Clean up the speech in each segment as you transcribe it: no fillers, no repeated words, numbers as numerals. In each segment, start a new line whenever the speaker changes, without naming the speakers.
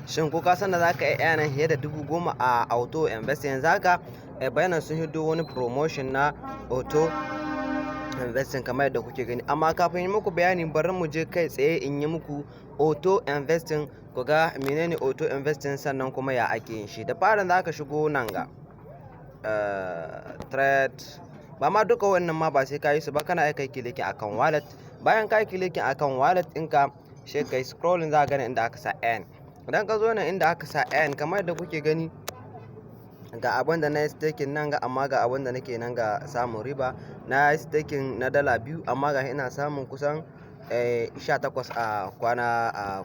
Shin ko ka san da zaka iya earning fiye da 10,000 a auto invest? Yanzu haka Binance sun hiddo wani promotion na auto investing kamar yadda kuke gani, amma kafin yi muku bayani bari mu je kai tsaye in yi muku auto investing ku ga menene auto investing sannan kuma ya ake yin shi. Da farin za ka shigo nan ga trade, ba ma duka wannan ma ba sai ka yi su ba, kana iya kai kilikin akan wallet. Bayan ka yi kilikin akan wallet ɗinka sai kai scrolling za ka gani inda aka sa n. Idan ka zo nan inda aka sa n kamar yadda kuke gani ga abin da na yi staking nan ga, amma ga abin da nake nan ga samun riba. Na yi staking na $2 amma ga ina samun kusan 18 a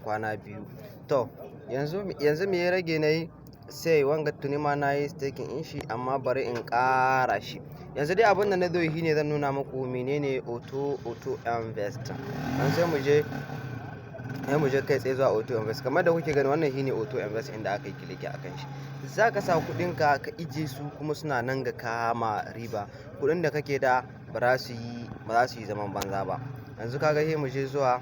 kwana biyu. To yanzu me ya rage na yi sai wanga tuni ma na yi staking in shi, amma bari in ƙara shi. Yanzu dai abin da na zo yi ne zan nuna muku menene auto invest. Dan sai mu je kai tsaye zuwa auto invest. Kamar da kuke gani wannan shine auto invest inda aka yi kiliki akan shi. Za ka sa kuɗin ka ije su kuma suna nan ga kama riba. Kuɗin da kake da ba za su yi zaman banza ba. Yanzu kaga sai mu je zuwa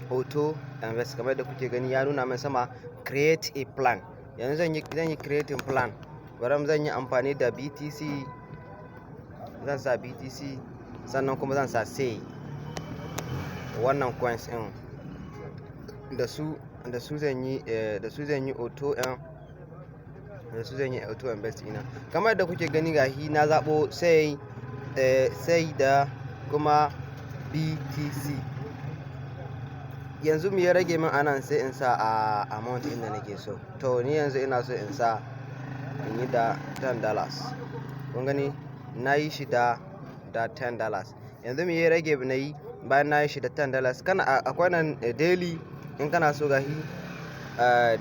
auto invest. Kamar da kuke gani ya nuna min sama create a plan. Yanzu zan yi creating plan. Bari zan yi amfani da BTC, zan sa BTC sannan kuma zan sa sai wannan coins ɗin da su zan yi auto invest ina. Kamar da kuke gani gahi na zabo sai da kuma BTC. Yanzu me ya rage min anan sai in sa a amount inda nake so. To ni yanzu ina so in yi da $10. Kun gani na yi shi da $10. Yanzu me ya rage na yi bayan na yi shi da $10? Akwai nan daily, in kana so gahi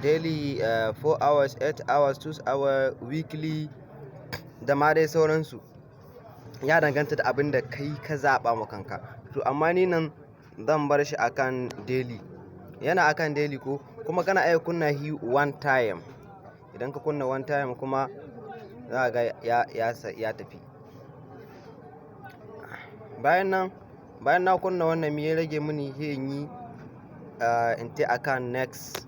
daily 4 hours, 8 hours, 2 hours, weekly da ma dai sauransu. Ya danganta da abin da kai ka zaɓa ma kanka. To amma ni nan zan bar shi akan daily. Yana akan daily ko kuma kana iya kunna shi one time. Idan ka kunna one time kuma za ga ya tafi. Bayan na kunna wannan me ya rage mini sai in yi in ta akan next.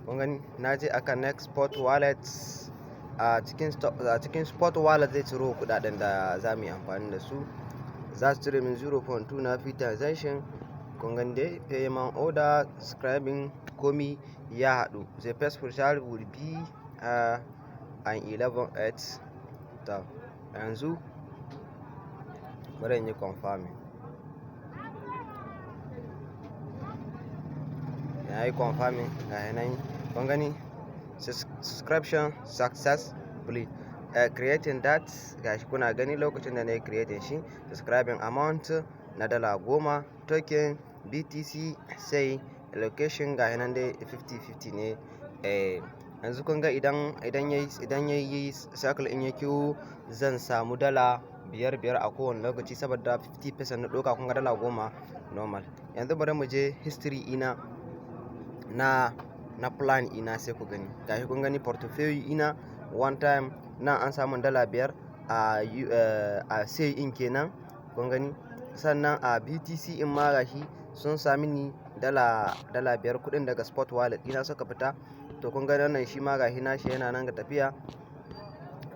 Kun gani na je akan next spot wallet. A cikin spot wallet zai ciro kudaden da za mu yi amfani da su. Za su cire min 0.2 na fee transaction. Kun gani dai payment order, subscribing komi ya haɗu. The first purchase will be an 11/8. To yanzu bari in yi confirming. Ya yi confirming ga yanayi. Kun gani subscription successfully creating that. Gashi kuna gani lokacin da na yi creating shi. Subscribing amount na $10, token BTC, sai allocation ga nan dai 50-50 ne. Yanzu kun ga idan yayi cycle in yake zan samu $5 a kowane lokaci saboda 50% na ɗauka. Kun ga $10 normal. Yanzu bari mu je history ina na plan ina sai ku gani. Gashi kun gani portfolio ina one time nan an samu $5 a sai in kenan. Kun gani sannan a BTC in ma gashi sun sami ni $5 kuɗin daga spot wallet ina suka fita. To kun gani wannan shi ma gashi nashi yana nan ga tafiya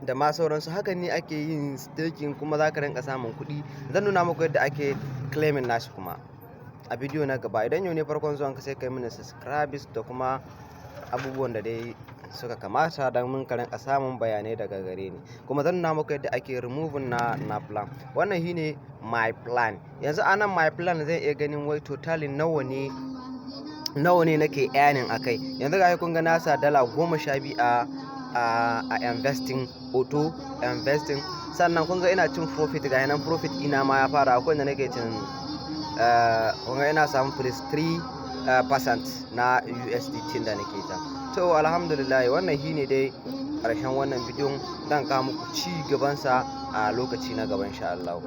da ma sauransu. Haka ne ake yin staking kuma za ka rinka samun kuɗi. Zan nuna muku yadda ake claiming nashi kuma a bidiyo na gaba. Idan yau ne farkon zuwan ka sai kai mini subscribe da kuma abubuwan da dai suka kamata don mun rinka samun bayanai daga gare ni. Kuma zan nuna muku yadda ake removing na plan. Wannan shine my plan. Yanzu anan my plan zai iya ganin wai totalin nawa ne nake earning akai. Yanzu ga kun ga na sa $12 a investing, auto investing. Sannan kun ga ina cin profit ga nan profit ina ma ya fara. Akwai da nake cin kun ga ina samun plus 3% na USDT da nake ta. To alhamdulillah wannan shine dai ƙarshen wannan bidiyon. Dan kawo muku ci gaban sa a lokaci na gaba insha Allah.